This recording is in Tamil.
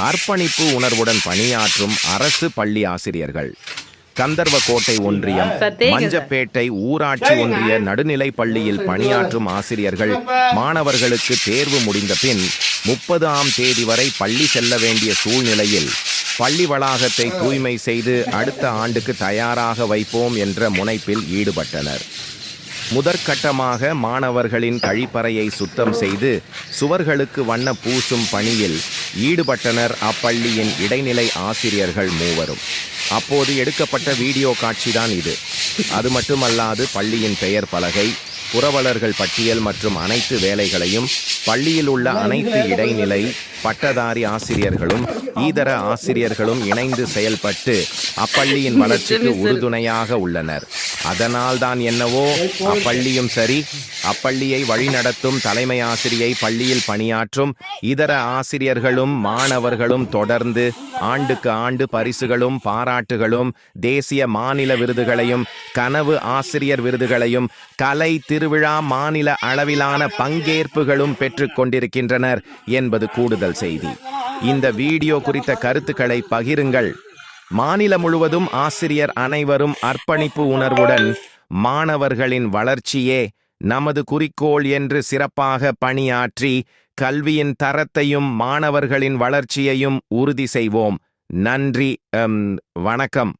அர்ப்பணிப்பு உணர்வுடன் பணியாற்றும் அரசு பள்ளி ஆசிரியர்கள். கந்தர்வக்கோட்டை ஒன்றியம் மஞ்சப்பேட்டை ஊராட்சி ஒன்றிய நடுநிலை பள்ளியில் பணியாற்றும் ஆசிரியர்கள் மாணவர்களுக்கு தேர்வு முடிந்த பின் 30ஆம் தேதி வரை பள்ளி செல்ல வேண்டிய சூழ்நிலையில் பள்ளி வளாகத்தை தூய்மை செய்து அடுத்த ஆண்டுக்கு தயாராக வைப்போம் என்ற முனைப்பில் ஈடுபட்டனர். முதற்கட்டமாக மாணவர்களின் கழிப்பறையை சுத்தம் செய்து சுவர்களுக்கு வண்ண பூசும் பணியில் ஈடுபட்டனர் அப்பள்ளியின் இடைநிலை ஆசிரியர்கள் மூவரும். அப்போது எடுக்கப்பட்ட வீடியோ காட்சிதான் இது. அது மட்டுமல்லாது பள்ளியின் பெயர் பலகை, புரவலர்கள் பட்டியல் மற்றும் அனைத்து வேலைகளையும் பள்ளியில் உள்ள அனைத்து இடைநிலை பட்டதாரி ஆசிரியர்களும் ஈதர ஆசிரியர்களும் இணைந்து செயல்பட்டு அப்பள்ளியின் வளர்ச்சிக்கு உறுதுணையாக உள்ளனர். அதனால் தான் என்னவோ அப்பள்ளியும் சரி, அப்பள்ளியை வழிநடத்தும் தலைமை ஆசிரியை, பள்ளியில் பணியாற்றும் இதர ஆசிரியர்களும் மாணவர்களும் தொடர்ந்து ஆண்டுக்கு ஆண்டு பரிசுகளும் பாராட்டுகளும் தேசிய மாநில விருதுகளையும் கனவு ஆசிரியர் விருதுகளையும் கலை திருவிழா மாநில அளவிலான பங்கேற்புகளும் பெற்றுக் கொண்டிருக்கின்றனர் என்பது கூடுதல் செய்தி. இந்த வீடியோ குறித்த கருத்துக்களை பகிருங்கள். மாநிலம் முழுவதும் ஆசிரியர் அனைவரும் அர்ப்பணிப்பு உணர்வுடன் மாணவர்களின் வளர்ச்சியே நமது குறிக்கோள் என்று சிறப்பாக பணியாற்றி கல்வியின் தரத்தையும் மாணவர்களின் வளர்ச்சியையும் உறுதி செய்வோம். நன்றி, வணக்கம்.